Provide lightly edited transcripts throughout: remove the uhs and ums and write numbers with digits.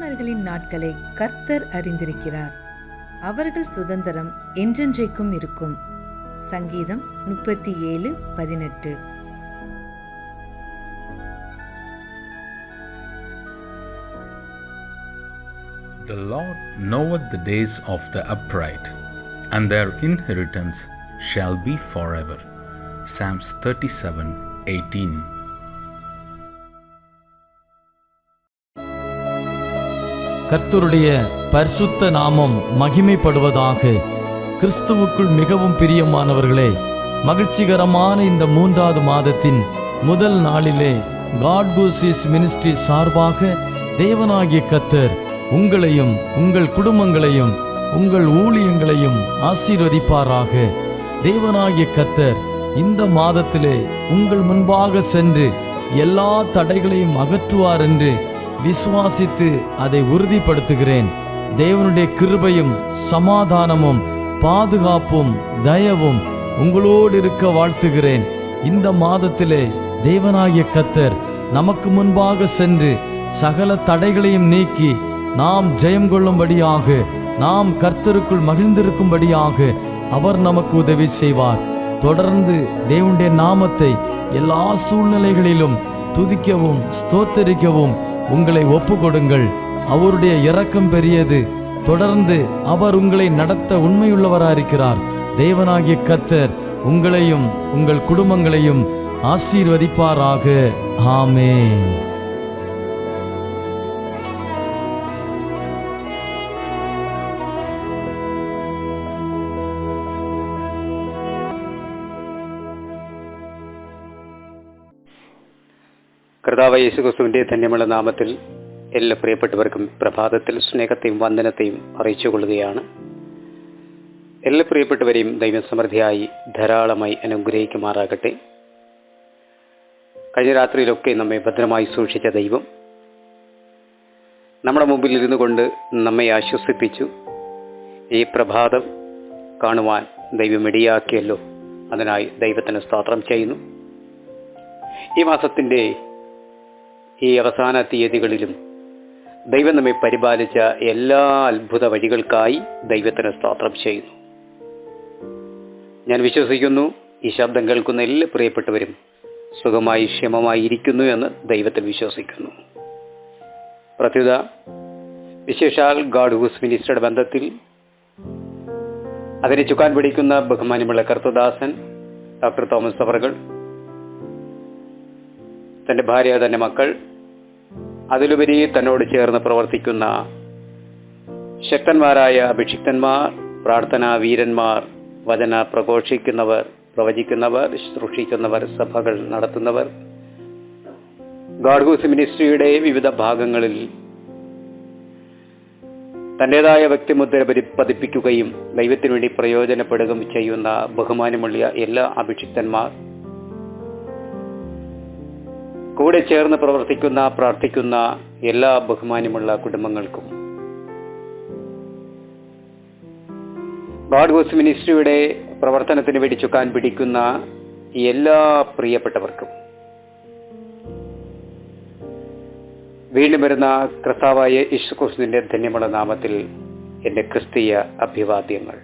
நீதிமான்களின் நாட்களை கர்த்தர் அறிந்திருக்கிறார். அவர்கள் சுதந்திரம் என்றென்றைக்கும் இருக்கும். சங்கீதம் 37:18. The Lord knoweth the days of the upright, and their inheritance shall be forever. Psalms 37:18. கர்த்தருடைய பரிசுத்த நாமம் மகிமைப்படுவதாக. கிறிஸ்துவுக்குள் மிகவும் பிரியமானவர்களே, மகிழ்ச்சிகரமான இந்த 3வது மாதத்தின் முதல் நாளிலே காட் கூசிஸ் மினிஸ்ட்ரி சார்பாக தேவனாகிய கர்த்தர் உங்களையும் உங்கள் குடும்பங்களையும் உங்கள் ஊழியங்களையும் ஆசீர்வதிப்பாராக. தேவனாகிய கர்த்தர் இந்த மாதத்திலே உங்கள் முன்பாக சென்று எல்லா தடைகளையும் அகற்றுவார் என்று விசுவாசித்து அதை உறுதிப்படுத்துகிறேன். தேவனுடைய கிருபையும் சமாதானமும் பாதுகாப்பும் தயவும் உங்களோடு இருக்க வாழ்த்துகிறேன். இந்த மாதத்திலே தேவனாகிய கர்த்தர் நமக்கு முன்பாக சென்று சகல தடைகளையும் நீக்கி நாம் ஜெயம் கொள்ளும்படியாக, நாம் கர்த்தருக்குள் மகிழ்ந்திருக்கும்படியாக அவர் நமக்கு உதவி செய்வார். தொடர்ந்து தேவனுடைய நாமத்தை எல்லா சூழ்நிலைகளிலும் துதிக்கவும் ஸ்தோத்தரிக்கவும் உங்களை ஒப்பு கொடுங்கள். அவருடைய இரக்கம் பெரியது. தொடர்ந்து அவர் உங்களை நடத்த உண்மையுள்ளவராயிருக்கிறார். தேவனாகிய கர்த்தர் உங்களையும் உங்கள் குடும்பங்களையும் ஆசீர்வதிப்பாராக. ஆமென். കർത്താവായ യേശുക്രിസ്തുവിന്റെ ധന്യമുള്ള നാമത്തിൽ എല്ലാ പ്രിയപ്പെട്ടവർക്കും പ്രഭാതത്തിൽ സ്നേഹത്തെയും വന്ദനത്തെയും അറിയിച്ചു കൊള്ളുകയാണ്. എല്ലാ പ്രിയപ്പെട്ടവരെയും ദൈവസമൃദ്ധിയായി ധാരാളമായി അനുഗ്രഹിക്കുമാറാകട്ടെ. കഴിഞ്ഞ രാത്രിയിലൊക്കെ നമ്മെ ഭദ്രമായി സൂക്ഷിച്ച ദൈവം നമ്മുടെ മുമ്പിൽ ഇരുന്നു കൊണ്ട് നമ്മെ ആശ്വസിപ്പിച്ചു. ഈ പ്രഭാതം കാണുവാൻ ദൈവം ഇടയാക്കിയല്ലോ. അതിനായി ദൈവത്തിന് സ്തോത്രം ചെയ്യുന്നു. ഈ മാസത്തിൻ്റെ ഈ അവസാന തീയതികളിലും ദൈവം നമ്മെ പരിപാലിച്ച എല്ലാ അത്ഭുത വഴികൾക്കായി ദൈവത്തിന് സ്തോത്രം ചെയ്യുന്നു. ഞാൻ വിശ്വസിക്കുന്നു ഈ ശബ്ദം കേൾക്കുന്ന എല്ലാ പ്രിയപ്പെട്ടവരും സുഖമായി ക്ഷേമമായി ഇരിക്കുന്നു എന്ന് ദൈവത്തിൽ വിശ്വസിക്കുന്നു. പ്രത്യുത വിശേഷാൽ ഗാഡ് ഹൂസ് മിനിസ്റ്ററുടെ ബന്ധത്തിൽ അതിനെ ചുക്കാൻ പിടിക്കുന്ന ബഹുമാന്യമുള്ള കർത്തദാസൻ ഡോക്ടർ തോമസ് അവറുകൾ, തൻ്റെ ഭാര്യ, തൻ്റെ മക്കൾ, അതിലുപരി തന്നോട് ചേർന്ന് പ്രവർത്തിക്കുന്ന ശക്തന്മാരായ അഭിഷിക്തന്മാർ, പ്രാർത്ഥനാ വീരന്മാർ, വചന പ്രഘോഷിക്കുന്നവർ, പ്രവചിക്കുന്നവർ, ശുശ്രൂഷിക്കുന്നവർ, സഭകൾ നടത്തുന്നവർ, ഗാഡ് ഹൂസ് മിനിസ്ട്രിയുടെ വിവിധ ഭാഗങ്ങളിൽ തൻ്റെതായ വ്യക്തിമുദ്ര പതിപ്പിക്കുകയും ദൈവത്തിനു വേണ്ടി പ്രയോജനപ്പെടുകയും ചെയ്യുന്ന ബഹുമാനമുള്ള എല്ലാ അഭിഷിക്തന്മാർ, കൂടെ ചേർന്ന് പ്രവർത്തിക്കുന്ന പ്രാർത്ഥിക്കുന്ന എല്ലാ ബഹുമാനമുള്ള കുടുംബങ്ങൾക്കും, ഗാഡ് ഹൂസ് മിനിസ്ട്രിയുടെ പ്രവർത്തനത്തിന് വേണ്ടി ചുക്കാൻ പിടിക്കുന്ന എല്ലാ പ്രിയപ്പെട്ടവർക്കും വീണ്ടും വരുന്ന കർത്താവായ യേശുക്രിസ്തുവിന്റെ ധന്യമുള്ള നാമത്തിൽ എൻ്റെ ക്രിസ്തീയ അഭിവാദ്യങ്ങൾ.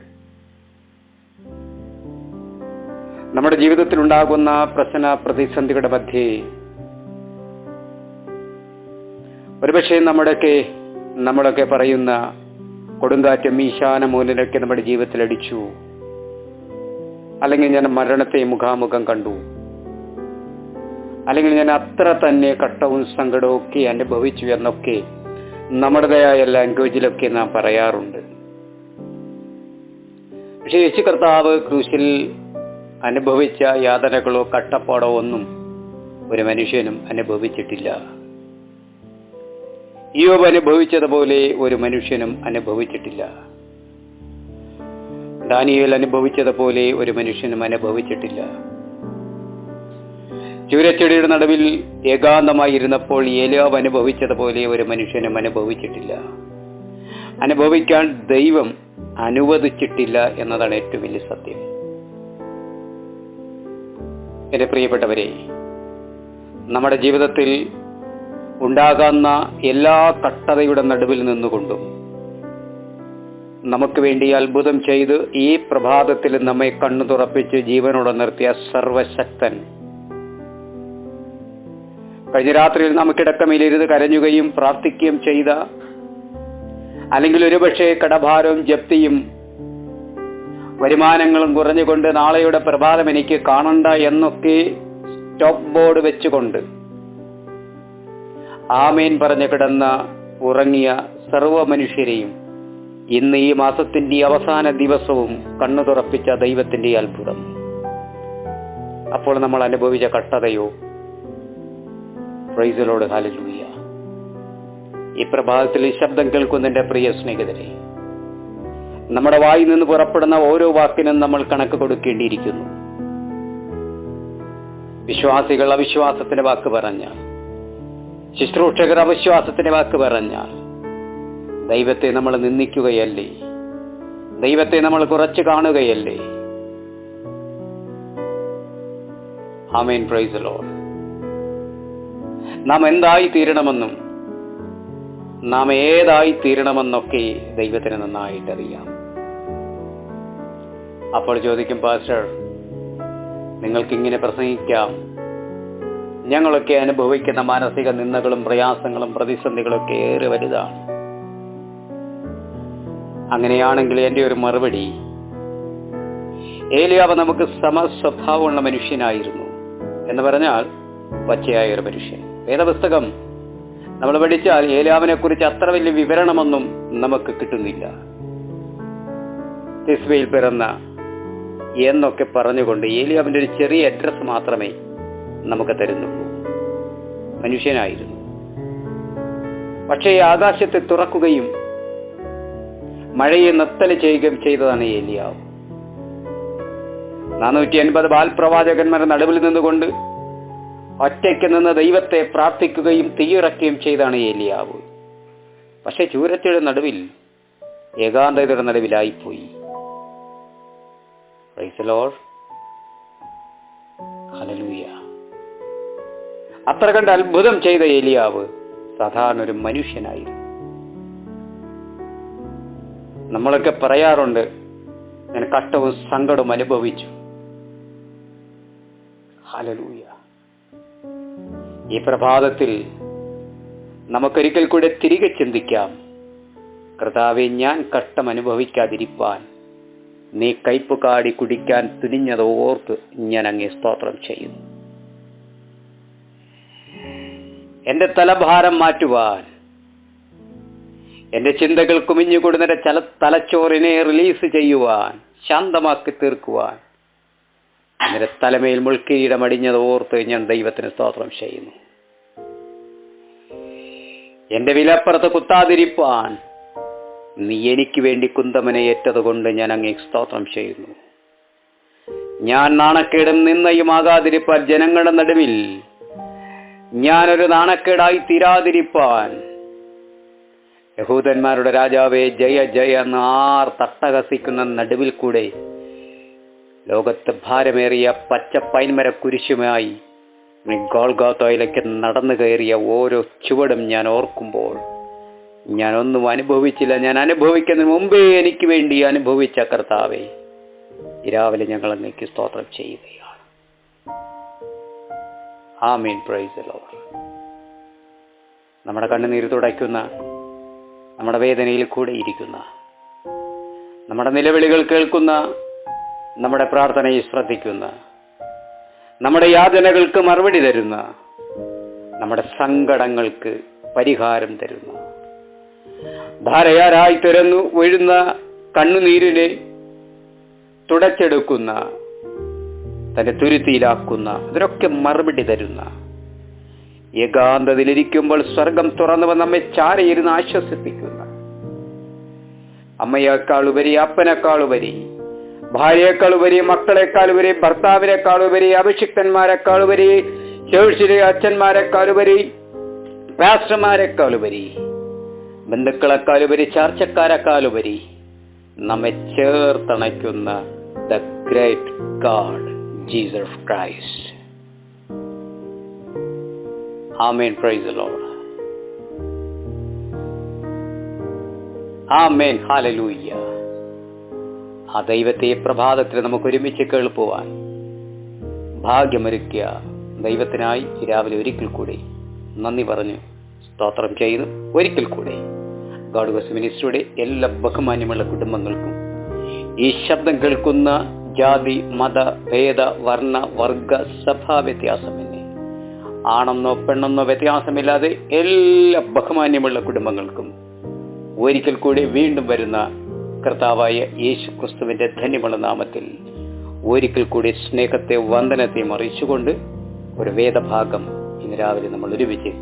നമ്മുടെ ജീവിതത്തിലുണ്ടാകുന്ന പ്രശ്ന പ്രതിസന്ധികളുടെ മധ്യേ ഒരുപക്ഷെ നമ്മളൊക്കെ പറയുന്ന കൊടുങ്കാറ്റും ഈശാന മൂലനൊക്കെ നമ്മുടെ ജീവിതത്തിൽ അടിച്ചു, അല്ലെങ്കിൽ ഞാൻ മരണത്തെ മുഖാമുഖം കണ്ടു, അല്ലെങ്കിൽ ഞാൻ അത്ര തന്നെ കട്ടവും സങ്കടവും ഒക്കെ അനുഭവിച്ചു എന്നൊക്കെ നമ്മുടേതായ ലാംഗ്വേജിലൊക്കെ നാം പറയാറുണ്ട്. പക്ഷെ യേശു കർത്താവ് ക്രൂശിൽ അനുഭവിച്ച യാതനകളോ കട്ടപ്പാടോ ഒന്നും ഒരു മനുഷ്യനും അനുഭവിച്ചിട്ടില്ല. യോബ് അനുഭവിച്ചതുപോലെ ഒരു മനുഷ്യനും അനുഭവിച്ചിട്ടില്ല. ദാനിയേൽ അനുഭവിച്ചതുപോലെ ഒരു മനുഷ്യനും അനുഭവിച്ചിട്ടില്ല. ചൂരച്ചെടിയുടെ നടുവിൽ ഏകാന്തമായിരുന്നപ്പോൾ ഏലിയാവ് അനുഭവിച്ചതുപോലെ ഒരു മനുഷ്യനും അനുഭവിച്ചിട്ടില്ല. അനുഭവിക്കാൻ ദൈവം അനുവദിച്ചിട്ടില്ല എന്നതാണ് ഏറ്റവും വലിയ സത്യം. എൻ്റെ പ്രിയപ്പെട്ടവരെ, നമ്മുടെ ജീവിതത്തിൽ ഉണ്ടാകുന്ന എല്ലാ കഷ്ടതയുടെ നടുവിൽ നിന്നുകൊണ്ടും നമുക്ക് വേണ്ടി അത്ഭുതം ചെയ്ത് ഈ പ്രഭാതത്തിൽ നമ്മെ കണ്ണു തുറപ്പിച്ച് ജീവനോടെ നിർത്തിയ സർവശക്തൻ, കഴിഞ്ഞ രാത്രിയിൽ നാം കിടക്കമേലിരുന്ന് കരഞ്ഞുകയും പ്രാർത്ഥിക്കുകയും ചെയ്ത, അല്ലെങ്കിൽ ഒരുപക്ഷെ കടഭാരവും ജപ്തിയും വരുമാനങ്ങളും കുറഞ്ഞുകൊണ്ട് നാളെയുടെ പ്രഭാതം എനിക്ക് കാണണ്ട എന്നൊക്കെ സ്റ്റോപ്പ് ബോർഡ് വെച്ചുകൊണ്ട് ആമേൻ പറഞ്ഞു കിടന്ന ഉറങ്ങിയ സർവ മനുഷ്യരെയും ഇന്ന് ഈ മാസത്തിന്റെ അവസാന ദിവസവും കണ്ണു തുറപ്പിച്ച ദൈവത്തിന്റെ അത്ഭുതം. അപ്പോൾ നമ്മൾ അനുഭവിച്ച കഷ്ടതയോ, പ്രൈസ് ദി ലോർഡ്, ഹല്ലേലൂയ. ഈ പ്രഭാതത്തിൽ ഈ ശബ്ദം കേൾക്കുന്ന എൻ്റെ പ്രിയ സ്നേഹിതരെ, നമ്മുടെ വായിൽ നിന്ന് പുറപ്പെടുന്ന ഓരോ വാക്കിനും നമ്മൾ കണക്ക് കൊടുക്കേണ്ടിയിരിക്കുന്നു. വിശ്വാസികൾ അവിശ്വാസത്തിന്റെ വാക്ക് പറഞ്ഞാൽ, ശുശ്രൂഷകർ അവിശ്വാസത്തിന്റെ വാക്ക് പറഞ്ഞാൽ, ദൈവത്തെ നമ്മൾ നിന്ദിക്കുകയല്ലേ, ദൈവത്തെ നമ്മൾ കുറച്ച് കാണുകയല്ലേ? ആമേൻ, പ്രൈസ് ദി ലോർഡ്. നാം എന്തായി തീരണമെന്നും നാം ഏതായി തീരണമെന്നൊക്കെ ദൈവത്തിന് നന്നായിട്ടറിയാം. അപ്പോൾ ചോദിക്കും, പാസ്റ്റർ, നിങ്ങൾക്കിങ്ങനെ പ്രസംഗിക്കാം, ഞങ്ങളൊക്കെ അനുഭവിക്കുന്ന മാനസിക നിന്ദകളും പ്രയാസങ്ങളും പ്രതിസന്ധികളൊക്കെ ഏറെ വലുതാണ്. അങ്ങനെയാണെങ്കിൽ എൻ്റെ ഒരു മറുപടി, ഏലിയാവ് നമുക്ക് സമസ്വഭാവമുള്ള മനുഷ്യനായിരുന്നു എന്ന് പറഞ്ഞാൽ പച്ചയായ ഒരു മനുഷ്യൻ. വേദപുസ്തകം നമ്മൾ പഠിച്ചാൽ ഏലിയാവിനെ കുറിച്ച് അത്ര വലിയ വിവരണമൊന്നും നമുക്ക് കിട്ടുന്നില്ല. തിസ്ബയിൽ പിറന്ന എന്നൊക്കെ പറഞ്ഞുകൊണ്ട് ഏലിയാവിന്റെ ഒരു ചെറിയ അഡ്രസ് മാത്രമേ നമുക്ക് തരുന്നുള്ളൂ. മനുഷ്യനായിരുന്നു. പക്ഷേ ആകാശത്തെ തുറക്കുകയും മഴയെ നിർത്തൽ ചെയ്യുകയും ചെയ്തതാണ് ഏലിയാവ്. 480 ബാൽ പ്രവാചകന്മാരുടെ നടുവിൽ നിന്നുകൊണ്ട് ഒറ്റയ്ക്ക് നിന്ന് ദൈവത്തെ പ്രാർത്ഥിക്കുകയും തീയിറക്കുകയും ചെയ്താണ് ഏലിയാവ്. പക്ഷെ ചൂരത്തിയുടെ നടുവിൽ, ഏകാന്തതയുടെ നടുവിലായിപ്പോയി. Praise the Lord, hallelujah. അത്ര കണ്ട് അത്ഭുതം ചെയ്ത ഏലിയാവ് സാധാരണ ഒരു മനുഷ്യനായിരുന്നു. നമ്മളൊക്കെ പറയാറുണ്ട്, ഞാൻ കഷ്ടവും സങ്കടവും അനുഭവിച്ചു. ഹല്ലേലൂയ. ഈ പ്രഭാതത്തിൽ നമുക്കൊരിക്കൽ കൂടെ തിരികെ ചിന്തിക്കാം, കർത്താവേ, ഞാൻ കഷ്ടം അനുഭവിക്കാതിരിപ്പാൻ നീ കയ്പ് കാടി കുടിക്കാൻ തുനിഞ്ഞത് ഓർത്ത് ഞാൻ അങ്ങേ സ്തോത്രം ചെയ്യുന്നു. എന്റെ തലഭാരം മാറ്റുവാൻ, എന്റെ ചിന്തകൾ കുമിഞ്ഞുകൊടുന്ന തലച്ചോറിനെ റിലീസ് ചെയ്യുവാൻ, ശാന്തമാക്കി തീർക്കുവാൻ എന്റെ തലമേൽ മുൾക്കിരീടം അടിഞ്ഞത് ഓർത്ത് ഞാൻ ദൈവത്തിന് സ്തോത്രം ചെയ്യുന്നു. എന്റെ വിലപ്പുറത്ത് കുത്താതിരിപ്പാൻ നീ എനിക്ക് വേണ്ടി കുന്തമനെ ഏറ്റതുകൊണ്ട് ഞാൻ അങ്ങേ സ്തോത്രം ചെയ്യുന്നു. ഞാൻ നാണക്കേടും നിന്നയുമാകാതിരിപ്പാൻ, ജനങ്ങളുടെ നടുവിൽ ഞാനൊരു നാണക്കേടായി തീരാതിരിപ്പാൻ, യഹൂദന്മാരുടെ രാജാവേ ജയ ജയ എന്ന് തട്ടഹസിക്കുന്ന നടുവിൽ കൂടെ ലോകത്ത് ഭാരമേറിയ പച്ച പൈൻമര കുരിശുമായി ഗോൽഗോഥയിലേക്ക് നടന്നു കയറിയ ഓരോ ചുവടും ഞാൻ ഓർക്കുമ്പോൾ, ഞാനൊന്നും അനുഭവിച്ചില്ല, ഞാൻ അനുഭവിക്കുന്നതിന് മുമ്പേ എനിക്ക് വേണ്ടി അനുഭവിച്ച കർത്താവേ, രാവിലെ ഞങ്ങൾ അങ്ങേക്ക് സ്തോത്രം ചെയ്യുകയാണ്. ആമേൻ, പ്രൈസ് ദി ലോർഡ്. നമ്മുടെ കണ്ണുനീര് തുടയ്ക്കുന്ന, നമ്മുടെ വേദനയിൽ കൂടെ ഇരിക്കുന്ന, നമ്മുടെ നിലവിളികൾ കേൾക്കുന്ന, നമ്മുടെ പ്രാർത്ഥനയെ ശ്രദ്ധിക്കുന്ന, നമ്മുടെ യാതനകൾക്ക് മറുപടി തരുന്ന, നമ്മുടെ സങ്കടങ്ങൾക്ക് പരിഹാരം തരുന്ന, ധാരയാരായി തുറന്നു വീഴുന്ന കണ്ണുനീരിനെ തുടച്ചെടുക്കുന്ന, തന്റെ തുരുത്തിയിലാക്കുന്ന, ഇതിനൊക്കെ മറുപടി തരുന്ന, ഏകാന്തതയിലിരിക്കുമ്പോൾ സ്വർഗം തുറന്നു നമ്മെ ചാരയിരുന്ന് ആശ്വസിപ്പിക്കുന്ന, അമ്മയേക്കാളുപരി, അപ്പനേക്കാളുപരി, ഭാര്യയെക്കാളുപരി, മക്കളെക്കാളുപരി, ഭർത്താവിനേക്കാളുപരി, അഭിഷിക്തന്മാരെക്കാളുപരി, ചേർച്ചിലെ അച്ഛന്മാരെക്കാളുപരി, പാസ്റ്റർമാരെക്കാളുപരി, ബന്ധുക്കളെക്കാളുപരി, ചാർച്ചക്കാരെക്കാളുപരി നമ്മെ ചേർത്തണയ്ക്കുന്ന the great God Jesus Christ. Amen, praise the Lord. Amen. Hallelujah. ആ ദൈവത്തെ പ്രഭാതത്തിൽ നമുക്ക് ഒരുമിച്ച് കേൾക്കുവാൻ ഭാഗ്യമൊരുക്കിയ ദൈവത്തിനായി രാവിലെ ഒരിക്കൽ കൂടി നന്ദി പറഞ്ഞ് സ്തോത്രം ചെയ്യുന്നു. ഒരിക്കൽ കൂടി ഗോഡ് ഗോസ് മിനിസ്ട്രിയുടെ എല്ലാ ബഹുമാന്യമുള്ള കുടുംബങ്ങൾക്കും ഈ ശബ്ദം കേൾക്കുന്ന ജാതി, മത, ഭേദ, വർണ്ണ, വർഗ, സഭാ വ്യത്യാസമെന്നെ ആണെന്നോ പെണ്ണെന്നോ വ്യത്യാസമില്ലാതെ എല്ലാ ബഹുമാന്യമുള്ള കുടുംബങ്ങൾക്കും ഒരിക്കൽ കൂടി വീണ്ടും വരുന്ന കർത്താവായ യേശു ക്രിസ്തുവിന്റെ ധന്യമുള്ള നാമത്തിൽ ഒരിക്കൽ കൂടി സ്നേഹത്തെ, വന്ദനത്തെ അറിയിച്ചുകൊണ്ട് ഒരു വേദഭാഗം ഇന്ന് രാവിലെ നമ്മൾ ഒരുമിച്ച്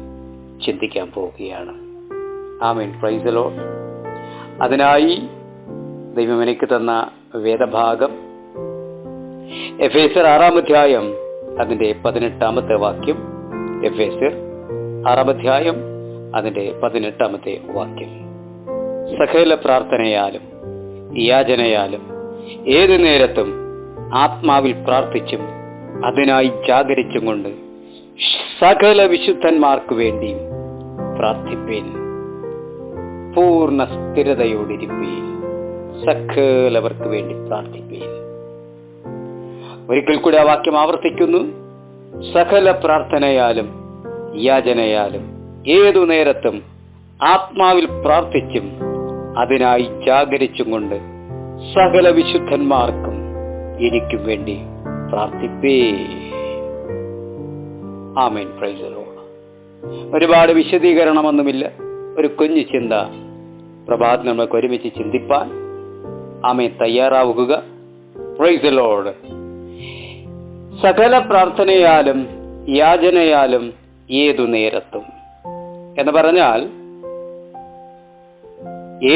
ചിന്തിക്കാൻ പോവുകയാണ്. ആമേൻ. Praise the Lord. അതിനായി ദൈവം എനിക്ക് തന്ന വേദഭാഗം എഫേസ്യർ 6-ാം അധ്യായം അതിന്റെ 18-ാമത്തെ വാക്യം. എഫേസ്യർ 6-ാം അധ്യായം അതിന്റെ 18-ാമത്തെ വാക്യം. സകല പ്രാർത്ഥനയാലും യാചനയാലും ഏതു നേരത്തും ആത്മാവിൽ പ്രാർത്ഥിച്ചും അതിനായി ജാഗരിച്ചും കൊണ്ട് സകല വിശുദ്ധന്മാർക്ക് വേണ്ടിയും പ്രാർത്ഥിപ്പീൻ. പൂർണ്ണ സ്ഥിരതയോടിരിപ്പീൻ. സകലവർക്ക് വേണ്ടി പ്രാർത്ഥിപ്പീൻ. ഒരിക്കൽ കൂടി ആ വാക്യം ആവർത്തിക്കുന്നു. സകല പ്രാർത്ഥനയാലും യാചനയാലും ഏതു നേരത്തും ആത്മാവിൽ പ്രാർത്ഥിച്ചും അതിനായി ജാഗരിച്ചും കൊണ്ട് സകല വിശുദ്ധന്മാർക്കും എനിക്കും വേണ്ടി പ്രാർത്ഥിപ്പേ. ആമേൻ. Praise the Lord. ഒരുപാട് വിശദീകരണമൊന്നുമില്ല. ഒരു കുഞ്ഞു ചിന്ത പ്രഭാതം നമുക്ക് ഒരുമിച്ച് ചിന്തിപ്പാൻ ആമേൻ തയ്യാറാവുക. Praise the Lord. സകല പ്രാർത്ഥനയാലും യാചനയാലും ഏതു നേരത്തും എന്ന് പറഞ്ഞാൽ,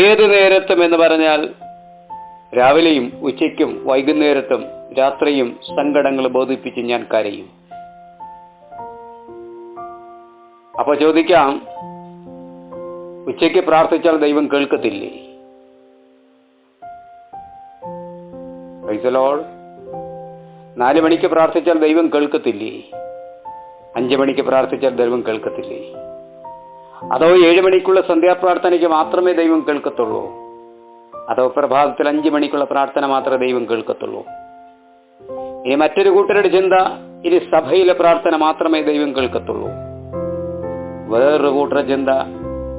ഏതു നേരത്തും എന്ന് പറഞ്ഞാൽ രാവിലെയും ഉച്ചയ്ക്കും വൈകുന്നേരത്തും രാത്രിയും സങ്കടങ്ങൾ ബോധിപ്പിച്ച് ഞാൻ കരയും. അപ്പൊ ചോദിക്കാം, ഉച്ചയ്ക്ക് പ്രാർത്ഥിച്ചാൽ ദൈവം കേൾക്കത്തില്ലേ? Price the Lord. 4 മണിക്ക് പ്രാർത്ഥിച്ചാൽ ദൈവം കേൾക്കത്തില്ലേ? 5 മണിക്ക് പ്രാർത്ഥിച്ചാൽ ദൈവം കേൾക്കത്തില്ലേ? അതോ 7 മണിക്കുള്ള സന്ധ്യാപ്രാർത്ഥനയ്ക്ക് മാത്രമേ ദൈവം കേൾക്കത്തുള്ളൂ? അതോ പ്രഭാതത്തിൽ 5 മണിക്കുള്ള പ്രാർത്ഥന മാത്രമേ ദൈവം കേൾക്കത്തുള്ളൂ? ഇനി മറ്റൊരു കൂട്ടരുടെ ചിന്ത, ഇനി സഭയിലെ പ്രാർത്ഥന മാത്രമേ ദൈവം കേൾക്കത്തുള്ളൂ. വേറൊരു കൂട്ടരുടെ ചിന്ത,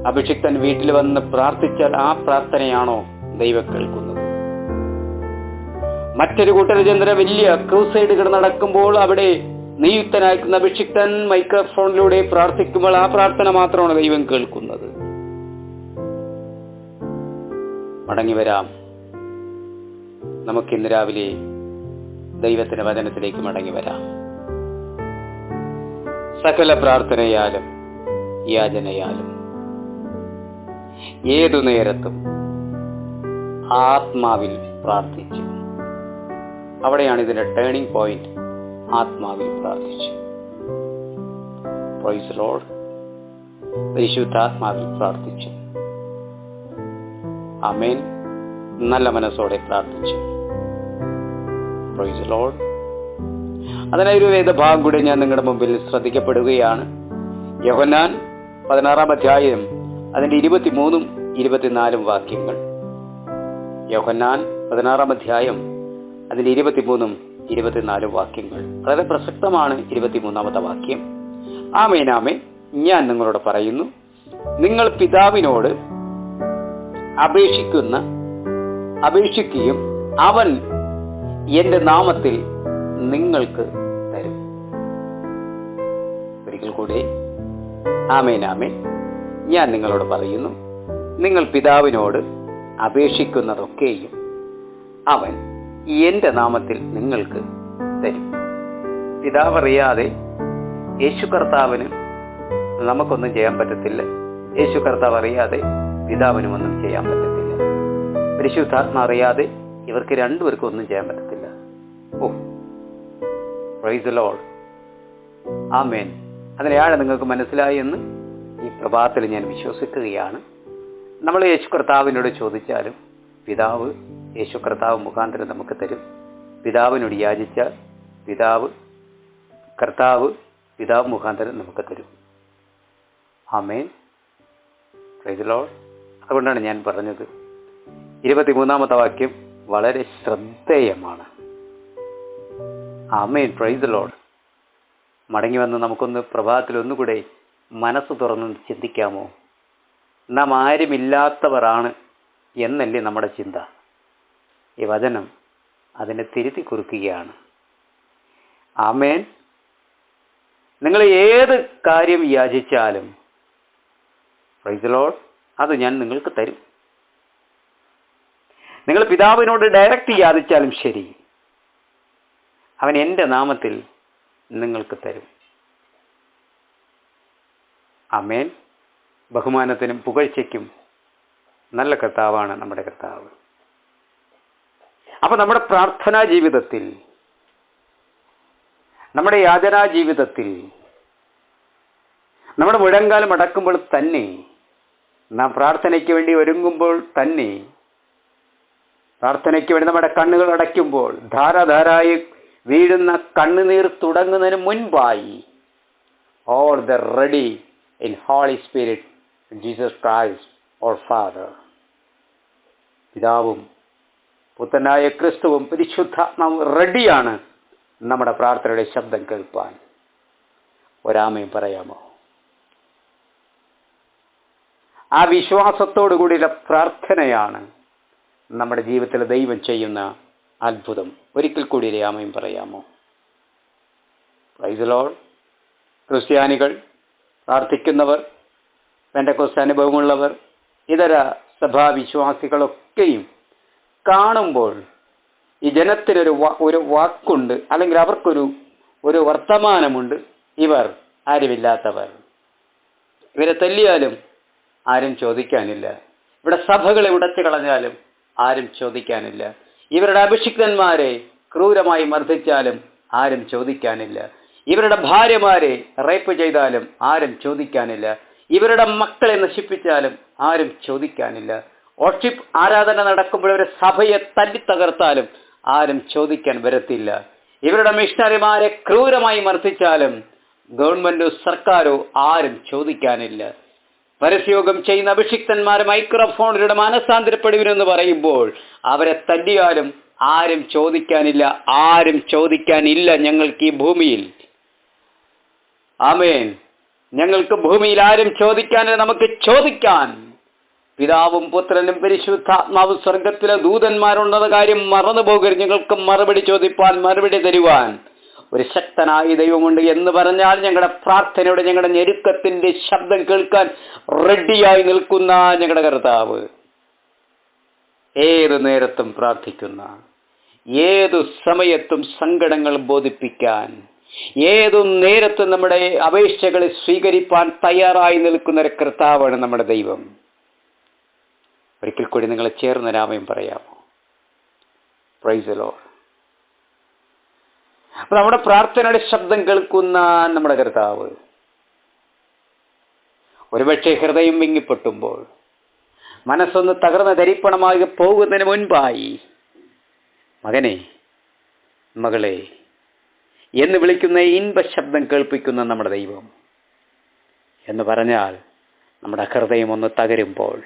അഭിഷിക്തൻ വീട്ടിൽ വന്ന് പ്രാർത്ഥിച്ചാൽ ആ പ്രാർത്ഥനയാണോ ദൈവം കേൾക്കുന്നത്? മറ്റൊരു കൂട്ടരുടെ ചിന്ത, വലിയ ക്രൂസൈഡുകൾ നടക്കുമ്പോൾ അവിടെ നിയുക്തനായിരിക്കുന്ന അഭിഷിക്തൻ മൈക്രോഫോണിലൂടെ പ്രാർത്ഥിക്കുമ്പോൾ ആ പ്രാർത്ഥന മാത്രമാണ് ദൈവം കേൾക്കുന്നത്. മടങ്ങി വരാം. നമുക്കിന്ന് രാവിലെ ദൈവത്തിന്റെ വചനത്തിലേക്ക് മടങ്ങി വരാം. സകല പ്രാർത്ഥനയാലും യാചനയാലും ഏതു നേരത്തും ആത്മാവിൽ പ്രാർത്ഥിച്ചു. അവിടെയാണ് ഇതിന്റെ ടേണിംഗ് പോയിന്റ്. ആത്മാവിൽ പ്രാർത്ഥിച്ചു. Price the Lord. പരിശുദ്ധാത്മാവിൽ പ്രാർത്ഥിച്ചു. ആമേൻ. നല്ല മനസ്സോടെ പ്രാർത്ഥിച്ചു. Price the Lord. അതിനായി ഒരു വേദഭാഗം കൂടി ഞാൻ നിങ്ങളുടെ മുമ്പിൽ ശ്രദ്ധിക്കപ്പെടുകയാണ്. യോഹന്നാൻ 16-ാം അധ്യായം അതിന്റെ 23-ഉം 24-ഉം വാക്യങ്ങൾ. യോഹന്നാൻ 16-ാം അധ്യായം അതിന്റെ 23-ഉം 24-ഉം വാക്യങ്ങൾ വളരെ പ്രസക്തമാണ്. 23-ാമത്തെ വാക്യം. ആമേൻ, ആമേൻ, ഞാൻ നിങ്ങളോട് പറയുന്നു, നിങ്ങൾ പിതാവിനോട് അപേക്ഷിക്കുകയും അവൻ എന്റെ നാമത്തിൽ നിങ്ങൾക്ക് തരും. ഒരിക്കൽ കൂടി, ആമേൻ, ആമേൻ, ഞാൻ നിങ്ങളോട് പറയുന്നു, നിങ്ങൾ പിതാവിനോട് അപേക്ഷിക്കുന്നതൊക്കെയും അവൻ എന്റെ നാമത്തിൽ നിങ്ങൾക്ക് തരും. പിതാവ് അറിയാതെ യേശു കർത്താവിന് നമുക്കൊന്നും ചെയ്യാൻ പറ്റത്തില്ല. യേശു കർത്താവ് അറിയാതെ പിതാവിനും ഒന്നും ചെയ്യാൻ പറ്റത്തില്ല. പരിശുദ്ധാത്മ അറിയാതെ ഇവർക്ക് രണ്ടുപേർക്കും ഒന്നും ചെയ്യാൻ പറ്റത്തില്ല. ഓ, പ്രൈസ് ദി ലോർഡ്. ആമേൻ. അതിനെയാണ് നിങ്ങൾക്ക് മനസ്സിലായി എന്ന് ഈ പ്രഭാതത്തിൽ ഞാൻ വിശ്വസിക്കുകയാണ്. നമ്മൾ യേശു കർത്താവിനോട് ചോദിച്ചാലും പിതാവ് യേശു കർത്താവ് മുഖാന്തരം നമുക്ക് തരും. പിതാവിനോട് യാചിച്ചാൽ കർത്താവ് മുഖാന്തരം നമുക്ക് തരും. ആമേൻ. Praise the Lord. അതുകൊണ്ടാണ് ഞാൻ പറഞ്ഞത്, 23-ാമത്തെ വാക്യം വളരെ ശ്രദ്ധേയമാണ്. Amen, praise the Lord. മടങ്ങി വന്ന് നമുക്കൊന്ന് പ്രഭാതത്തിൽ ഒന്നുകൂടെ മനസ്സ് തുറന്ന് ചിന്തിക്കാമോ? നാം ആരുമില്ലാത്തവരാണ് എന്നല്ലേ നമ്മുടെ ചിന്ത. ഈ വചനം അതിനെ തിരുത്തി കുറിക്കുകയാണ്. ആമേൻ. നിങ്ങൾ ഏത് കാര്യം യാചിച്ചാലും പ്രൈസ് ദി ലോർഡ്, അത് ഞാൻ നിങ്ങൾക്ക് തരും. നിങ്ങൾ പിതാവിനോട് ഡയറക്റ്റ് യാചിച്ചാലും ശരി, അവൻ എൻ്റെ നാമത്തിൽ നിങ്ങൾക്ക് തരും. ആമേൻ. ബഹുമാനത്തിനും പുകഴ്ചയ്ക്കും നല്ല കർത്താവാണ് നമ്മുടെ കർത്താവ്. അപ്പൊ നമ്മുടെ പ്രാർത്ഥനാ ജീവിതത്തിൽ, നമ്മുടെ യാചനാ ജീവിതത്തിൽ, നമ്മുടെ മുഴങ്കാലം അടക്കുമ്പോൾ തന്നെ, നാം പ്രാർത്ഥനയ്ക്ക് വേണ്ടി ഒരുങ്ങുമ്പോൾ തന്നെ, പ്രാർത്ഥനയ്ക്ക് വേണ്ടി നമ്മുടെ കണ്ണുകൾ അടയ്ക്കുമ്പോൾ ധാരാധാരായി വീഴുന്ന കണ്ണുനീർ തുടങ്ങുന്നതിന് മുൻപായി, all the ready in holy spirit Jesus Christ or father, പിതാവും പുത്രനായ ക്രിസ്തുവും പരിശുദ്ധാത്മാവും റെഡിയാണ് നമ്മുടെ പ്രാർത്ഥനയുടെ ശബ്ദം കേൾപ്പാൻ. ഒരാമയും പറയാമോ? ആ വിശ്വാസത്തോടു കൂടിയുള്ള പ്രാർത്ഥനയാണ് നമ്മുടെ ജീവിതത്തിൽ ദൈവം ചെയ്യുന്ന അത്ഭുതം. ഒരിക്കൽ കൂടി ആമയും പറയാമോ? Price the Lord. ക്രിസ്ത്യാനികൾ, പ്രാർത്ഥിക്കുന്നവർ, പെന്തക്കോസ്ത് അനുഭവമുള്ളവർ, ഇതര സഭാവിശ്വാസികളൊക്കെയും കാണുമ്പോൾ ഈ ജനത്തിനൊരു വാക്കുണ്ട്, അല്ലെങ്കിൽ അവർക്കൊരു വർത്തമാനമുണ്ട്. ഇവർ ആരുമില്ലാത്തവർ. ഇവരെ തല്ലിയാലും ആരും ചോദിക്കാനില്ല. ഇവിടെ സഭകളെ ഉടച്ചു കളഞ്ഞാലും ആരും ചോദിക്കാനില്ല. ഇവരുടെ അഭിഷിക്തന്മാരെ ക്രൂരമായി മർദ്ദിച്ചാലും ആരും ചോദിക്കാനില്ല. ഇവരുടെ ഭാര്യമാരെ റേപ്പ് ചെയ്താലും ആരും ചോദിക്കാനില്ല. ഇവരുടെ മക്കളെ നശിപ്പിച്ചാലും ആരും ചോദിക്കാനില്ല. വർഷിപ്പ് ആരാധന നടക്കുമ്പോൾ ഇവരെ സഭയെ തല്ലിത്തകർത്താലും ആരും ചോദിക്കാൻ വരത്തില്ല. ഇവരുടെ മിഷണറിമാരെ ക്രൂരമായി മർദ്ദിച്ചാലും ഗവൺമെന്റോ സർക്കാരോ ആരും ചോദിക്കാനില്ല. പരസ്യയോഗം ചെയ്യുന്ന അഭിഷിക്തന്മാർ മൈക്രോഫോണിലൂടെ മാനസാന്തരപ്പെടുവിനെന്ന് പറയുമ്പോൾ അവരെ തല്ലിയാലും ആരും ചോദിക്കാനില്ല. ആരും ചോദിക്കാനില്ല ഞങ്ങൾക്ക് ഈ ഭൂമിയിൽ. ആമേൻ. ഞങ്ങൾക്ക് ഭൂമിയിൽ ആരും ചോദിക്കാനില്ല. നമുക്ക് ചോദിക്കാൻ പിതാവും പുത്രനും പരിശുദ്ധാത്മാവും സ്വർഗത്തിലെ ദൂതന്മാരുണ്ടെന്ന കാര്യം മറന്നു പോകരുത്. ഞങ്ങൾക്ക് മറുപടി ചോദിപ്പാൻ, മറുപടി തരുവാൻ ഒരു ശക്തനായ ദൈവമുണ്ട് എന്ന് പറഞ്ഞാൽ ഞങ്ങളുടെ പ്രാർത്ഥനയോടെ ഞങ്ങളുടെ ഞെരുക്കത്തിന്റെ ശബ്ദം കേൾക്കാൻ റെഡിയായി നിൽക്കുന്ന ഞങ്ങളുടെ കർത്താവ്, ഏതു നേരത്തും പ്രാർത്ഥിക്കുന്ന, ഏതു സമയത്തും സങ്കടങ്ങൾ ബോധിപ്പിക്കാൻ, ഏതു നേരത്തും നമ്മുടെ അപേക്ഷകളെ സ്വീകരിപ്പാൻ തയ്യാറായി നിൽക്കുന്ന ഒരു കർത്താവാണ് നമ്മുടെ ദൈവം. ഒരിക്കൽ കൂടി നിങ്ങളെ ചേർന്ന് രാമയും പറയാമോ? Price the Lord. അപ്പൊ നമ്മുടെ പ്രാർത്ഥനയുടെ ശബ്ദം കേൾക്കുന്ന നമ്മുടെ കർത്താവ് ഒരുപക്ഷെ ഹൃദയം വിങ്ങിപ്പൊട്ടുമ്പോൾ, മനസ്സൊന്ന് തകർന്ന് ധരിപ്പണമായി പോകുന്നതിന് മുൻപായി മകനെ, മകളെ എന്ന് വിളിക്കുന്ന ഇൻപ ശബ്ദം കേൾപ്പിക്കുന്ന നമ്മുടെ ദൈവം എന്ന് പറഞ്ഞാൽ നമ്മുടെ ഹൃദയം ഒന്ന് തകരുമ്പോൾ,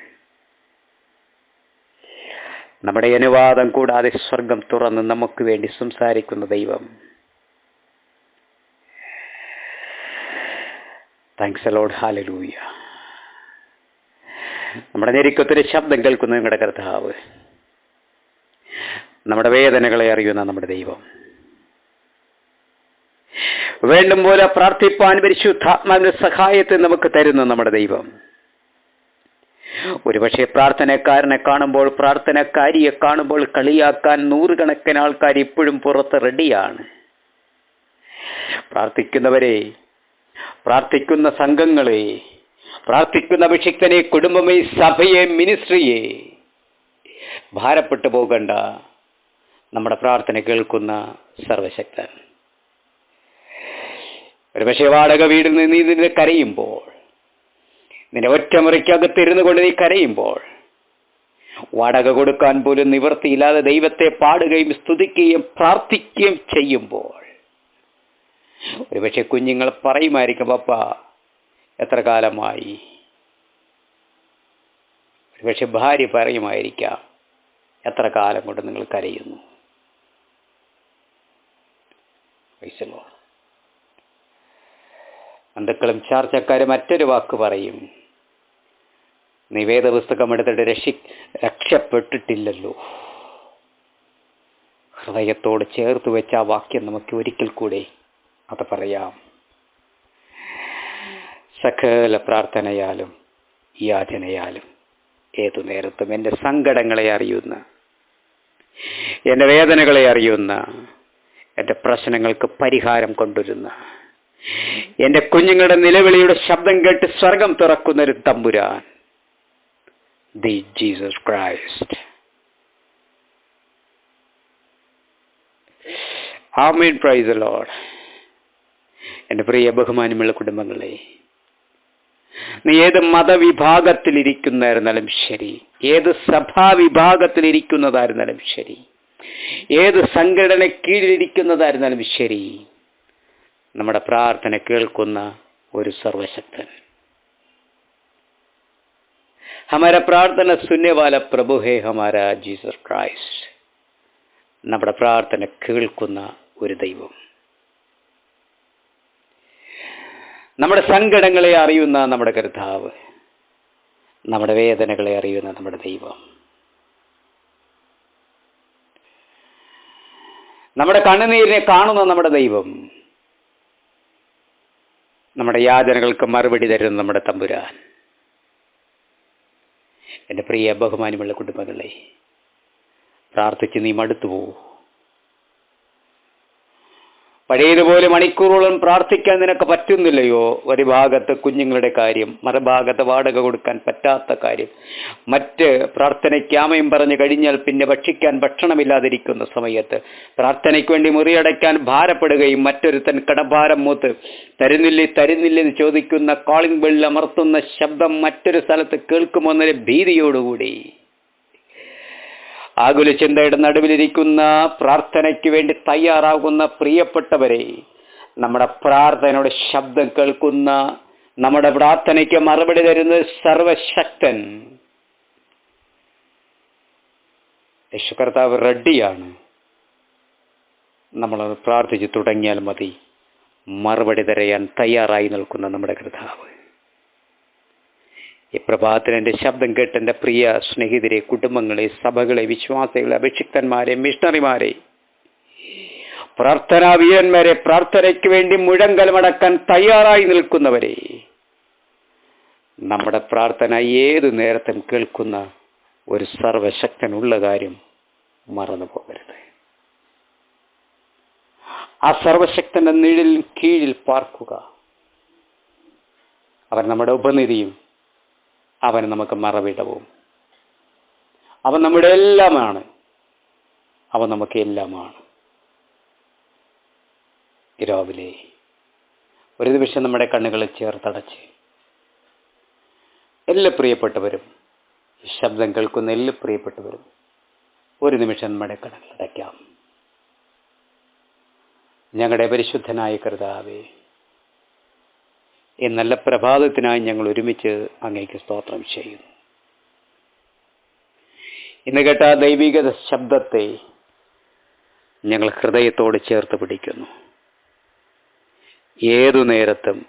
നമ്മുടെ അനുവാദം കൂടാതെ സ്വർഗം തുറന്ന് നമുക്ക് വേണ്ടി സംസാരിക്കുന്ന ദൈവം. Thanks Lord. ഹല്ലേലൂയ. നമ്മുടെ ഞെരുക്കത്തിന് ശബ്ദം കേൾക്കുന്ന നിങ്ങളുടെ കർത്താവ്, നമ്മുടെ വേദനകളെ അറിയുന്ന നമ്മുടെ ദൈവം, വേണ്ടും പോലെ പ്രാർത്ഥിപ്പാൻ പരിശുദ്ധാത്മാവിന്റെ സഹായത്തെ നമുക്ക് തരുന്ന നമ്മുടെ ദൈവം. ഒരുപക്ഷെ പ്രാർത്ഥനക്കാരനെ കാണുമ്പോൾ, പ്രാർത്ഥനക്കാരിയെ കാണുമ്പോൾ കളിയാക്കാൻ നൂറുകണക്കിന് ആൾക്കാർ ഇപ്പോഴും പുറത്ത് റെഡിയാണ്. പ്രാർത്ഥിക്കുന്നവരെ, പ്രാർത്ഥിക്കുന്ന സംഘങ്ങളെ, പ്രാർത്ഥിക്കുന്ന അഭിഷിക്തനെ, കുടുംബമേ, സഭയെ, മിനിസ്ട്രിയെ ഭാരപ്പെട്ടു പോകണ്ട. നമ്മുടെ പ്രാർത്ഥന കേൾക്കുന്ന സർവശക്തൻ. ഒരുപക്ഷെ വാടക വീടിൽ നിന്ന് നീ നിന്നെ കരയുമ്പോൾ, നിന്റെ ഒറ്റമുറിക്കകത്തിരുന്നു കൊണ്ട് നീ കരയുമ്പോൾ, വാടക കൊടുക്കാൻ പോലും നിവൃത്തിയില്ലാതെ ദൈവത്തെ പാടുകയും സ്തുതിക്കുകയും പ്രാർത്ഥിക്കുകയും ചെയ്യുമ്പോൾ, ഒരുപക്ഷെ കുഞ്ഞുങ്ങൾ പറയുമായിരിക്കും, പപ്പ എത്ര കാലമായി. ഒരുപക്ഷെ ഭാര്യ പറയുമായിരിക്കാം, എത്ര കാലം കൊണ്ട് നിങ്ങൾ കരയുന്നു? ബന്ധുക്കളും ചാർച്ചക്കാരും മറ്റൊരു വാക്ക് പറയും, നീ വേദപുസ്തകം എടുത്തിട്ട് രക്ഷപ്പെട്ടിട്ടില്ലല്ലോ. ഹൃദയത്തോട് ചേർത്ത് വെച്ച ആ വാക്യം നമുക്ക് ഒരിക്കൽ കൂടെ അത് പറയാം. സകല പ്രാർത്ഥനയാലും യാചനയാലും ഏതു നേരത്തും എൻ്റെ സങ്കടങ്ങളെ അറിയുന്ന, എൻ്റെ വേദനകളെ അറിയുന്ന, എൻ്റെ പ്രശ്നങ്ങൾക്ക് പരിഹാരം കൊണ്ടുവരുന്ന, എൻ്റെ കുഞ്ഞുങ്ങളുടെ നിലവിളിയുടെ ശബ്ദം കേട്ട് സ്വർഗം തുറക്കുന്നൊരു തമ്പുരാൻ, the Jesus Christ. Amen. Praise the Lord. എൻ്റെ പ്രിയ ബഹുമാനമുള്ള കുടുംബങ്ങളെ, നീ ഏത് മതവിഭാഗത്തിലിരിക്കുന്നതായിരുന്നാലും ശരി, ഏത് സഭാവിഭാഗത്തിലിരിക്കുന്നതായിരുന്നാലും ശരി, ഏത് സംഘടന കീഴിലിരിക്കുന്നതായിരുന്നാലും ശരി, നമ്മുടെ പ്രാർത്ഥന കേൾക്കുന്ന ഒരു സർവശക്തൻ. ഹമാര പ്രാർത്ഥന സുന്യവാല പ്രഭു ഹേ ഹമാര ജീസസ് ക്രൈസ്റ്റ്. നമ്മുടെ പ്രാർത്ഥന കേൾക്കുന്ന ഒരു ദൈവം, നമ്മുടെ സങ്കടങ്ങളെ അറിയുന്ന നമ്മുടെ കർത്താവ്, നമ്മുടെ വേദനകളെ അറിയുന്ന നമ്മുടെ ദൈവം, നമ്മുടെ കണ്ണുനീരിനെ കാണുന്ന നമ്മുടെ ദൈവം, നമ്മുടെ യാചനകൾക്ക് മറുപടി തരുന്ന നമ്മുടെ തമ്പുരാൻ. എൻ്റെ പ്രിയ ബഹുമാനമുള്ള കുടുംബങ്ങളെ, പ്രാർത്ഥിച്ച് നീ മടുത്തു പോവൂ. പഴയതുപോലെ മണിക്കൂറുകളും പ്രാർത്ഥിക്കാൻ നിനക്ക് പറ്റുന്നില്ലയോ? ഒരു ഭാഗത്ത് കുഞ്ഞുങ്ങളുടെ കാര്യം, മറുഭാഗത്ത് വാടക കൊടുക്കാൻ പറ്റാത്ത കാര്യം, മറ്റ് പ്രാർത്ഥനയ്ക്ക് ആമയും പറഞ്ഞു കഴിഞ്ഞാൽ പിന്നെ ഭക്ഷിക്കാൻ ഭക്ഷണമില്ലാതിരിക്കുന്ന സമയത്ത് പ്രാർത്ഥനയ്ക്ക് വേണ്ടി മുറിയടയ്ക്കാൻ ഭാരപ്പെടുകയും മറ്റൊരുത്തൻ കടഭാരം മൂത്ത് തരുന്നില്ലെന്ന് ചോദിക്കുന്ന കോളിംഗ് ബെൽ അമർത്തുന്ന ശബ്ദം മറ്റൊരു സ്ഥലത്ത് കേൾക്കുമോ എന്നൊരു ഭീതിയോടുകൂടി ആകുല ചിന്തയുടെ നടുവിലിരിക്കുന്ന, പ്രാർത്ഥനയ്ക്ക് വേണ്ടി തയ്യാറാകുന്ന പ്രിയപ്പെട്ടവരെ, നമ്മുടെ പ്രാർത്ഥനയുടെ ശബ്ദം കേൾക്കുന്ന, നമ്മുടെ പ്രാർത്ഥനയ്ക്ക് മറുപടി തരുന്ന സർവശക്തൻ യേശു കർത്താവ് റെഡിയാണ്. നമ്മളത് പ്രാർത്ഥിച്ച് തുടങ്ങിയാൽ മതി. മറുപടി തരാൻ തയ്യാറായി നിൽക്കുന്ന നമ്മുടെ കർത്താവ്. ഈ പ്രഭാതത്തിൽ എൻ്റെ ശബ്ദം കേട്ട് എൻ്റെ പ്രിയ സ്നേഹിതരെ, കുടുംബങ്ങളെ, സഭകളെ, വിശ്വാസികളെ, അഭിഷിക്തന്മാരെ, മിഷണറിമാരെ, പ്രാർത്ഥനാ വീരന്മാരെ, പ്രാർത്ഥനയ്ക്ക് വേണ്ടി മുഴങ്കലമടക്കാൻ തയ്യാറായി നിൽക്കുന്നവരെ, നമ്മുടെ പ്രാർത്ഥന ഏതു നേരത്തും കേൾക്കുന്ന ഒരു സർവശക്തനുള്ള കാര്യം മറന്നു പോകരുത്. ആ സർവശക്തന്റെ നിഴലിൽ കീഴിൽ പാർക്കുക. അവൻ നമ്മുടെ ഉപനിധിയും, അവൻ നമുക്ക് മറവിടവും. അവൻ നമ്മുടെ എല്ലാമാണ്. അവൻ നമുക്ക് എല്ലാമാണ്. രാവിലെ ഒരു നിമിഷം നമ്മുടെ കണ്ണുകളെ ചേർത്തടച്ച് എല്ലാ പ്രിയപ്പെട്ടവരും, ശബ്ദം കേൾക്കുന്ന എല്ലാ പ്രിയപ്പെട്ടവരും ഒരു നിമിഷം നമ്മുടെ കണ്ണുകളടയ്ക്കാം. ഞങ്ങളുടെ പരിശുദ്ധനായ കർത്താവേ, ഈ നല്ല പ്രഭാതത്തിനായി ഞങ്ങൾ ഒരുമിച്ച് അങ്ങേക്ക് സ്തോത്രം ചെയ്യുന്നു. ഇന്ന് കേട്ട ദൈവിക ശബ്ദത്തെ ഞങ്ങൾ ഹൃദയത്തോട് ചേർത്ത് പിടിക്കുന്നു. ഏതു നേരത്തും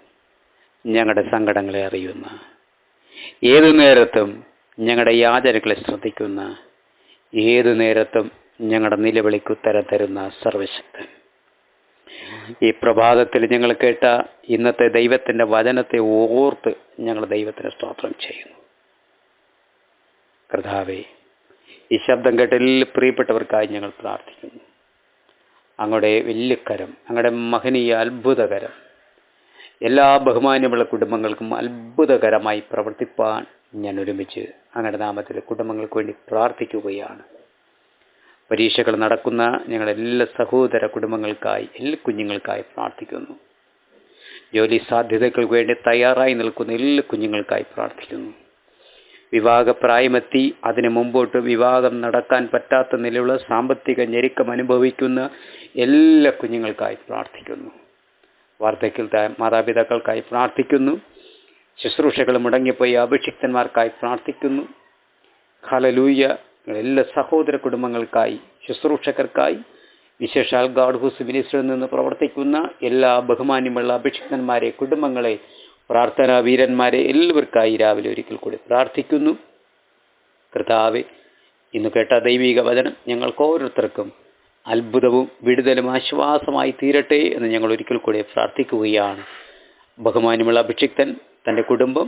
ഞങ്ങളുടെ സങ്കടങ്ങളെ അറിയുന്ന, ഏതു നേരത്തും ഞങ്ങളുടെ യാചനകളെ ശ്രദ്ധിക്കുന്ന, ഏതു നേരത്തും ഞങ്ങളുടെ നിലവിളിക്ക് ഉത്തരം തരുന്ന സർവശക്തൻ, ഈ പ്രഭാതത്തിൽ ഞങ്ങൾ കേട്ട ഇന്നത്തെ ദൈവത്തിൻ്റെ വചനത്തെ ഓർത്ത് ഞങ്ങൾ ദൈവത്തിന് സ്തോത്രം ചെയ്യുന്നു. കർത്താവേ, ഈ ശബ്ദം കേട്ട എല്ലാ പ്രിയപ്പെട്ടവർക്കായി ഞങ്ങൾ പ്രാർത്ഥിക്കുന്നു. അങ്ങയുടെ വലിയ കരം, അങ്ങയുടെ മഹനീയ അത്ഭുതകരം എല്ലാ ബഹുമാന്യമുള്ള കുടുംബങ്ങൾക്കും അത്ഭുതകരമായി പ്രവർത്തിപ്പാൻ ഞാൻ ഒരുമിച്ച് അങ്ങയുടെ നാമത്തിൽ കുടുംബങ്ങൾക്ക് വേണ്ടി പ്രാർത്ഥിക്കുകയാണ്. പരീക്ഷകൾ നടക്കുന്ന ഞങ്ങളുടെ എല്ലാ സഹോദര കുടുംബങ്ങൾക്കായി, എല്ലാ കുഞ്ഞുങ്ങൾക്കായി പ്രാർത്ഥിക്കുന്നു. ജോലി സാധ്യതകൾക്ക് വേണ്ടി തയ്യാറായി നിൽക്കുന്ന എല്ലാ കുഞ്ഞുങ്ങൾക്കായി പ്രാർത്ഥിക്കുന്നു. വിവാഹപ്രായമെത്തി അതിന് മുമ്പോട്ട് വിവാഹം നടക്കാൻ പറ്റാത്ത നിലയിലുള്ള സാമ്പത്തിക ഞെരുക്കം അനുഭവിക്കുന്ന എല്ലാ കുഞ്ഞുങ്ങൾക്കായി പ്രാർത്ഥിക്കുന്നു. വാർദ്ധക്യത്തിൽ മാതാപിതാക്കൾക്കായി പ്രാർത്ഥിക്കുന്നു. ശുശ്രൂഷകൾ മുടങ്ങിപ്പോയി അഭിഷിക്തന്മാർക്കായി പ്രാർത്ഥിക്കുന്നു. ഹല്ലേലൂയ. എല്ലാ സഹോദര കുടുംബങ്ങൾക്കായി, ശുശ്രൂഷകർക്കായി, വിശേഷാൽ ഗാഡ് ഹൂസ് മിനിസ്റ്ററിൽ നിന്ന് പ്രവർത്തിക്കുന്ന എല്ലാ ബഹുമാന്യമുള്ള അഭിഷിക്തന്മാരെ, കുടുംബങ്ങളെ, പ്രാർത്ഥനാ വീരന്മാരെ എല്ലാവർക്കായി രാവിലെ ഒരിക്കൽ കൂടി പ്രാർത്ഥിക്കുന്നു. കർത്താവേ, ഇന്ന് കേട്ട ദൈവിക വചനം ഞങ്ങൾക്ക് ഓരോരുത്തർക്കും അത്ഭുതവും വിടുതലും ആശ്വാസമായി തീരട്ടെ എന്ന് ഞങ്ങൾ ഒരിക്കൽ കൂടി പ്രാർത്ഥിക്കുകയാണ്. ബഹുമാന്യമുള്ള അഭിഷിക്തൻ, തൻ്റെ കുടുംബം,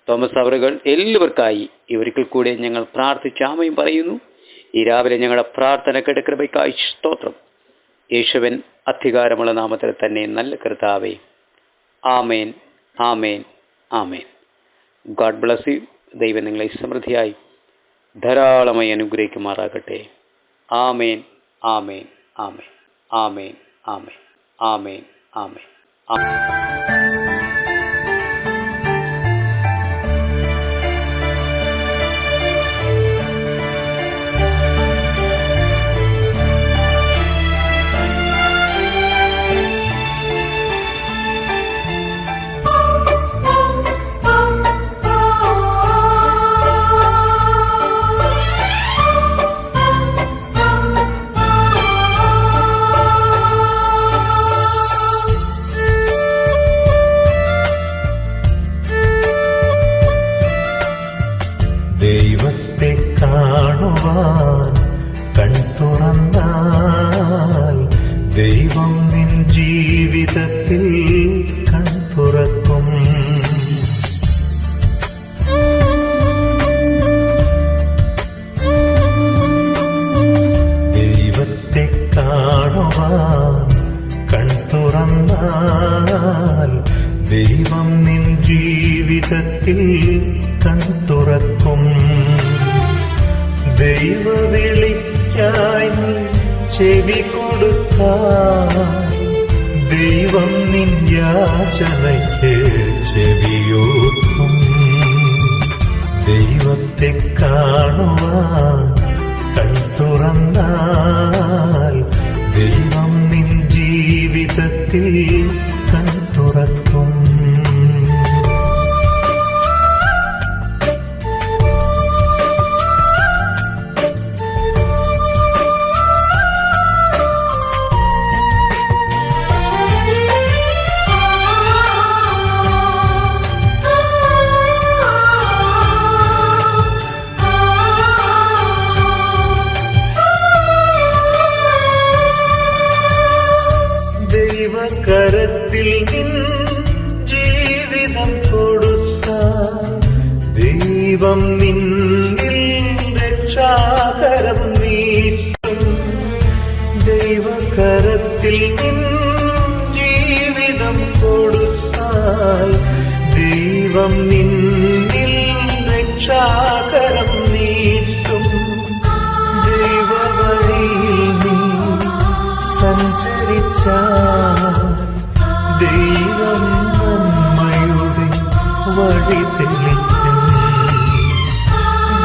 തോമസ് അവറുകൾ എല്ലാവർക്കായി ഈ ഒരിക്കൽ കൂടി ഞങ്ങൾ പ്രാർത്ഥിച്ച് ആമേൻ പറയുന്നു. ഈ രാവിലെ ഞങ്ങളുടെ പ്രാർത്ഥന കേട്ട കൃപയ്ക്കായി സ്തോത്രം. യേശുവൻ അധികാരമുള്ള നാമത്തിൽ തന്നെ നല്ല കർത്താവേ, amen, amen, amen. God bless you. ദൈവം നിങ്ങളെ സമൃദ്ധിയായി ധാരാളമായി അനുഗ്രഹിക്കുമാറാകട്ടെ. ആമേൻ, amen, amen, amen, amen, amen, ആമേൻ. ദൈവത്തെ കാണുവാൻ കൺ തുറന്നാൽ ദൈവം നിൻ ജീവിതത്തിൽ കൺ തുറക്കും. ദൈവത്തെ കാണുവാൻ കൺ തുറന്നാൽ ദൈവം നിൻ ജീവിതത്തിൽ കൺ തുറക്കും. ദൈവവിളിക്കായി നീ ചെവി കൊടുത്താൽ ദൈവം നിൻ യാചനയ്ക്ക് ചെവിയോർക്കും. ദൈവത്തെ കാണുവാൻ കൺ തുറന്നാൽ ദൈവം നിൻ ജീവിതത്തിൽ കൺ തുറക്കും. ദൈവകരത്തിൽ നിൻ ജീവിതം കൊടുത്താൽ ദൈവം നിന്നിൽ രക്ഷാകരം നീട്ടും. ദൈവകരത്തിൽ നിൻ ജീവിതം കൊടുത്താൽ ദൈവം നിന്നിൽ രക്ഷാകരം നീട്ടും. ദൈവവഴിയിൽ നീ സഞ്ചരിച്ചാൽ ദൈവം നന്മയുടെ വഴി തെളിക്കും.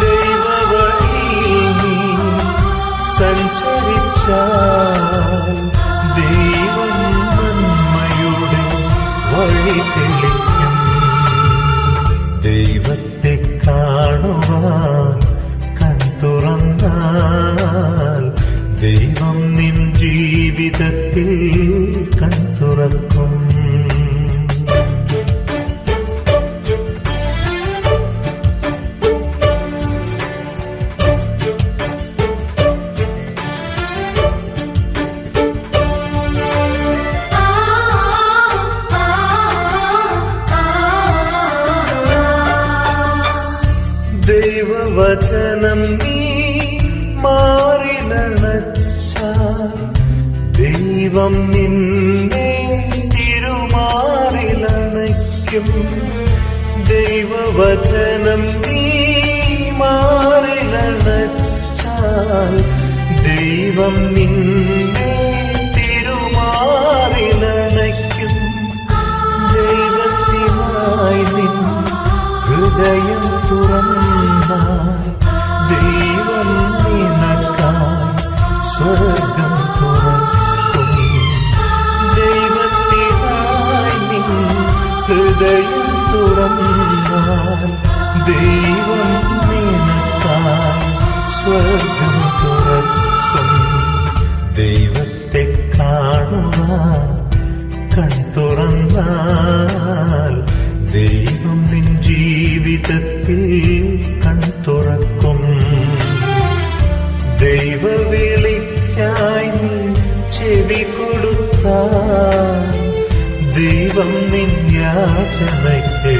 ദൈവവഴിയിൽ നീ സഞ്ചരിച്ചാൽ ദൈവം നന്മയുടെ വഴി തെളിക്കും. ദൈവത്തെ കാണുവാൻ കൺ തുറന്നാൽ ദൈവം നിൻ ജീവിതത്തിൽ കൺ തുറക്കും. ദൈവവചനം നീ മാറിലണച്ചാൽ ദൈവം നിന്നെ തിരുമാറിലണയ്ക്കും. ദൈവവചനം നീ മാറിലണച്ചാൽ ദൈവം നിന്നെ തിരുമാറിലണയ്ക്കും. ദൈവത്തിനായി നിൻ ഹൃദയം തുറന്നാൽ ദൈവം നിനക്കായി സ്വർഗം തുറക്കും. ദൈവത്തിനായി നിൻ ഹൃദയം തുറന്നാൽ ദൈവം നിനക്കായി സ്വർഗം തുറക്കും. ദൈവത്തെ കാണുവാൻ കൺ തുറന്നാൽ ദൈവം നിൻ ജീവിതത്തിൽ കൺ തുറക്കും. ദൈവവിളിക്കായി നീ ചെവി കൊടുത്താൽ ദൈവം നിൻ യാചനയ്ക്ക്